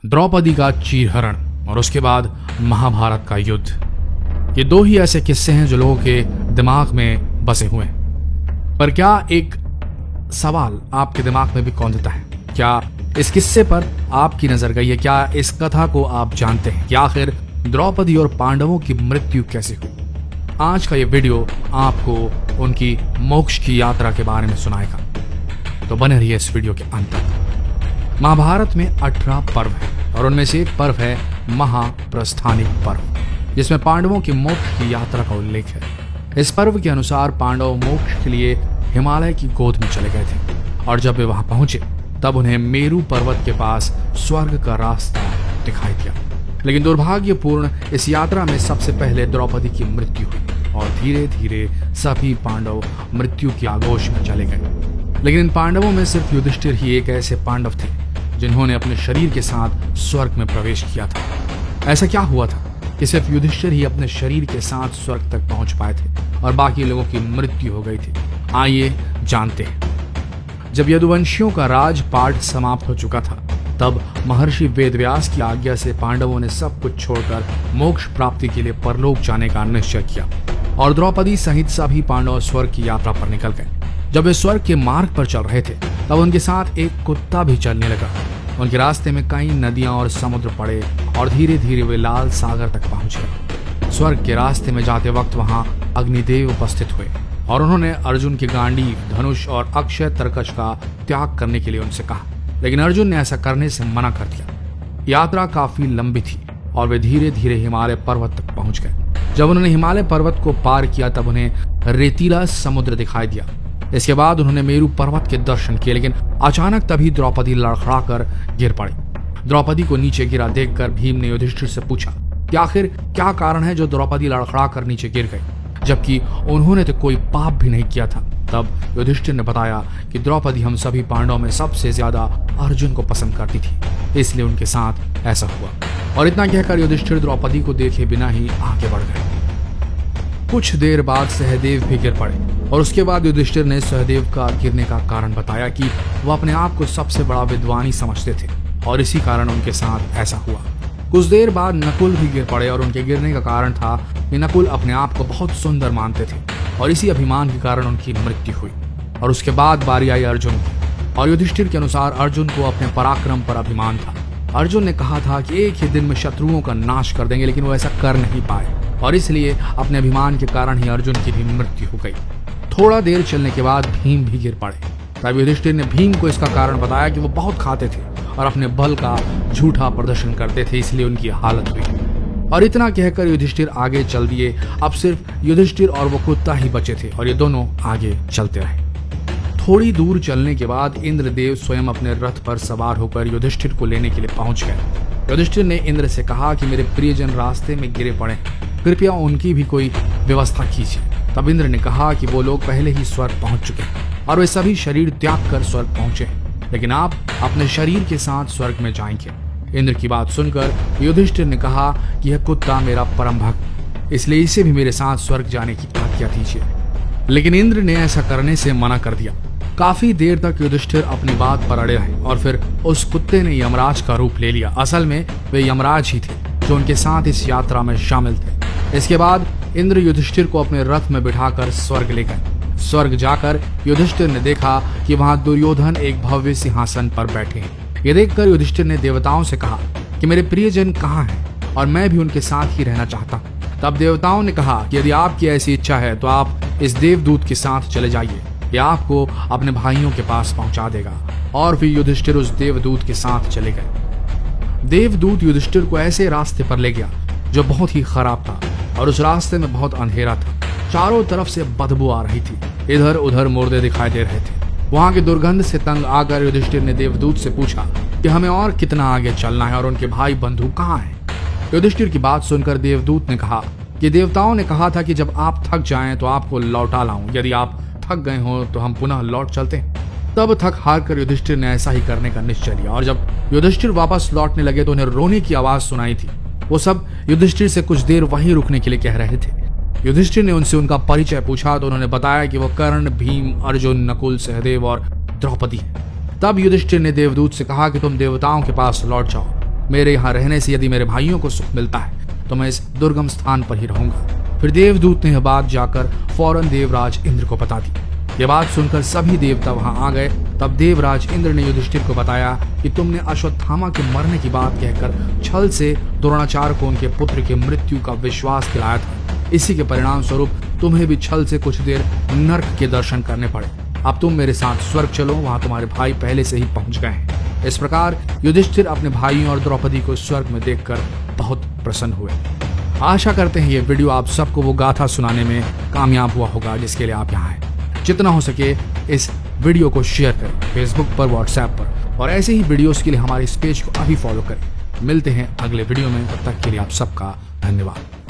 द्रौपदी का चीरहरण और उसके बाद महाभारत का युद्ध। ये दो ही ऐसे किस्से हैं जो लोगों के दिमाग में बसे हुए हैं। पर क्या एक सवाल आपके दिमाग में भी कौंधता है, क्या इस किस्से पर आपकी नजर गई है? क्या इस कथा को आप जानते हैं कि आखिर द्रौपदी और पांडवों की मृत्यु कैसे हुई? आज का ये वीडियो आपको उनकी मोक्ष की यात्रा के बारे में सुनाएगा, तो बने रहिए इस वीडियो के अंत तक। महाभारत में 18 पर्व हैं और उनमें से एक पर्व है महाप्रस्थानिक पर्व, जिसमें पांडवों की मोक्ष की यात्रा का उल्लेख है। इस पर्व के अनुसार पांडव मोक्ष के लिए हिमालय की गोद में चले गए थे और जब वे वहां पहुंचे तब उन्हें मेरु पर्वत के पास स्वर्ग का रास्ता दिखाई दिया। लेकिन दुर्भाग्यपूर्ण इस यात्रा में सबसे पहले द्रौपदी की मृत्यु हुई और धीरे धीरे सभी पांडव मृत्यु की आगोश में चले गए। लेकिन इन पांडवों में सिर्फ युधिष्ठिर ही एक ऐसे पांडव थे जिन्होंने अपने शरीर के साथ स्वर्ग में प्रवेश किया था। ऐसा क्या हुआ था कि सिर्फ युधिष्ठिर ही अपने शरीर के साथ स्वर्ग तक पहुंच पाए थे और बाकी लोगों की मृत्यु हो गई थी? आइए जानते हैं। जब यदुवंशियों का राजपाट समाप्त हो चुका था तब महर्षि वेदव्यास की आज्ञा से पांडवों ने सब कुछ छोड़कर मोक्ष प्राप्ति के लिए परलोक जाने का निश्चय किया और द्रौपदी सहित सभी पांडव स्वर्ग की यात्रा पर निकल गए। जब वे स्वर्ग के मार्ग पर चल रहे थे तब उनके साथ एक कुत्ता भी चलने लगा। उनके रास्ते में कई नदियां और समुद्र पड़े और धीरे धीरे वे लाल सागर तक पहुंच गए। स्वर्ग के रास्ते में जाते वक्त वहां अग्निदेव उपस्थित हुए और उन्होंने अर्जुन की गांडीव, धनुष और अक्षय तरकश का त्याग करने के लिए उनसे कहा, लेकिन अर्जुन ने ऐसा करने से मना कर दिया। यात्रा काफी लंबी थी और वे धीरे धीरे हिमालय पर्वत तक पहुंच गए। जब उन्होंने हिमालय पर्वत को पार किया तब उन्हें रेतीला समुद्र दिखाई दिया। इसके बाद उन्होंने मेरु पर्वत के दर्शन किए, लेकिन अचानक तभी द्रौपदी लड़खड़ाकर गिर पड़ी। द्रौपदी को नीचे गिरा देखकर भीम ने युधिष्ठिर से पूछा कि आखिर क्या कारण है जो द्रौपदी लड़खड़ाकर नीचे गिर गई, जबकि उन्होंने तो कोई पाप भी नहीं किया था। तब युधिष्ठिर ने बताया कि द्रौपदी हम सभी पांडवों में सबसे ज्यादा अर्जुन को पसंद करती थी, इसलिए उनके साथ ऐसा हुआ। और इतना कहकर युधिष्ठिर द्रौपदी को देखे बिना ही आगे बढ़ गए। कुछ देर बाद सहदेव भी गिर पड़े और उसके बाद युधिष्ठिर ने सहदेव का गिरने का कारण बताया कि वह अपने आप को सबसे बड़ा विद्वानी समझते थे और इसी कारण उनके साथ ऐसा हुआ। कुछ देर बाद नकुल भी गिर पड़े और उनके गिरने का कारण था कि नकुल अपने आप को बहुत सुंदर मानते थे और इसी अभिमान के कारण उनकी मृत्यु हुई। और उसके बाद बारी आई अर्जुन की और युधिष्ठिर के अनुसार अर्जुन को अपने पराक्रम पर अभिमान था। अर्जुन ने कहा था कि एक ही दिन में शत्रुओं का नाश कर देंगे, लेकिन वो ऐसा कर नहीं पाए और इसलिए अपने अभिमान के कारण ही अर्जुन की भी मृत्यु हो गई। थोड़ा देर चलने के बाद भीम भी गिर पड़े। तब युधिष्ठिर ने भीम को इसका कारण बताया कि वो बहुत खाते थे और अपने बल का झूठा प्रदर्शन करते थे, इसलिए उनकी हालत हुई। और इतना कहकर युधिष्ठिर आगे चल दिए। अब सिर्फ युधिष्ठिर और वो कुत्ता ही बचे थे और ये दोनों आगे चलते रहे। थोड़ी दूर चलने के बाद इंद्रदेव स्वयं अपने रथ पर सवार होकर युधिष्ठिर को लेने के लिए पहुंच गए। युधिष्ठिर ने इंद्र से कहा कि मेरे प्रियजन रास्ते में गिरे पड़े, कृपया उनकी भी कोई व्यवस्था कीजिए। तब इंद्र ने कहा कि वो लोग पहले ही स्वर्ग पहुंच चुके हैं और वे सभी शरीर त्याग कर स्वर्ग पहुंचे हैं, लेकिन आप अपने शरीर के साथ स्वर्ग में जाएंगे। इंद्र की बात सुनकर युधिष्ठिर ने कहा कि यह कुत्ता मेरा परम भक्त, इसलिए इसे भी मेरे साथ स्वर्ग जाने की आज्ञा दीजिए। लेकिन इंद्र ने ऐसा करने से मना कर दिया। काफी देर तक युधिष्ठिर अपनी बात पर अड़े रहे और फिर उस कुत्ते ने यमराज का रूप ले लिया। असल में वे यमराज ही थे जो उनके साथ इस यात्रा में शामिल थे। इसके बाद इंद्र युधिष्ठिर को अपने रथ में बिठाकर स्वर्ग ले गए। स्वर्ग जाकर युधिष्ठिर ने देखा कि वहां दुर्योधन एक भव्य सिंहासन पर बैठे हैं। ये देखकर युधिष्ठिर ने देवताओं से कहा कि मेरे प्रियजन कहाँ हैं और मैं भी उनके साथ ही रहना चाहता हूँ। तब देवताओं ने कहा कि यदि आपकी ऐसी इच्छा है तो आप इस देवदूत के साथ चले जाइए, यह आपको अपने भाइयों के पास पहुंचा देगा। और फिर युधिष्ठिर उस देवदूत के साथ चले गए। देवदूत युधिष्ठिर को ऐसे रास्ते पर ले गया जो बहुत ही खराब था और उस रास्ते में बहुत अंधेरा था। चारों तरफ से बदबू आ रही थी, इधर उधर मुर्दे दिखाई दे रहे थे। वहां की दुर्गंध से तंग आकर युधिष्ठिर ने देवदूत से पूछा कि हमें और कितना आगे चलना है और उनके भाई बंधु कहाँ हैं। युधिष्ठिर की बात सुनकर देवदूत ने कहा कि देवताओं ने कहा था कि जब आप थक जाएं तो आपको लौटा लाऊं, यदि आप थक गए हो तो हम पुनः लौट चलते हैं। तब थक हार कर युधिष्ठिर ने ऐसा ही करने का निश्चय लिया और जब युधिष्ठिर वापस लौटने लगे तो उन्हें रोने की आवाज सुनाई थी। वो सब युधिष्ठिर से कुछ देर वहीं रुकने के लिए कह रहे थे। युधिष्ठिर ने उनसे उनका परिचय पूछा तो उन्होंने बताया कि वो कर्ण, भीम, अर्जुन, नकुल, सहदेव और द्रौपदी है। तब युधिष्ठिर ने देवदूत से कहा कि तुम देवताओं के पास लौट जाओ मेरे यहाँ रहने से यदि मेरे भाइयों को सुख मिलता है तो मैं इस दुर्गम स्थान पर ही रहूंगा। फिर देवदूत ने यह बात जाकर फौरन देवराज इंद्र को बता दी। यह बात सुनकर सभी देवता वहां आ गए। तब देवराज इंद्र ने युधिष्ठिर को बताया कि तुमने अश्वत्थामा के मरने की बात कहकर छल से द्रोणाचार्य को उनके पुत्र की मृत्यु का विश्वास दिलाया था। इसी के परिणाम स्वरूप तुम्हें भी छल से कुछ देर नर्क के दर्शन करने पड़े। अब तुम मेरे साथ स्वर्ग चलो, वहां तुम्हारे भाई पहले से ही पहुंच गए हैं। इस प्रकार युधिष्ठिर अपने भाइयों और द्रौपदी को स्वर्ग में देखकर बहुत प्रसन्न हुए। आशा करते हैं ये वीडियो आप सबको वो गाथा सुनाने में कामयाब हुआ होगा जिसके लिए आप यहाँ हैं। जितना हो सके इस वीडियो को शेयर करें फेसबुक पर, व्हाट्सएप पर, और ऐसे ही वीडियोस के लिए हमारे इस पेज को अभी फॉलो करें। मिलते हैं अगले वीडियो में, तब तक के लिए आप सबका धन्यवाद।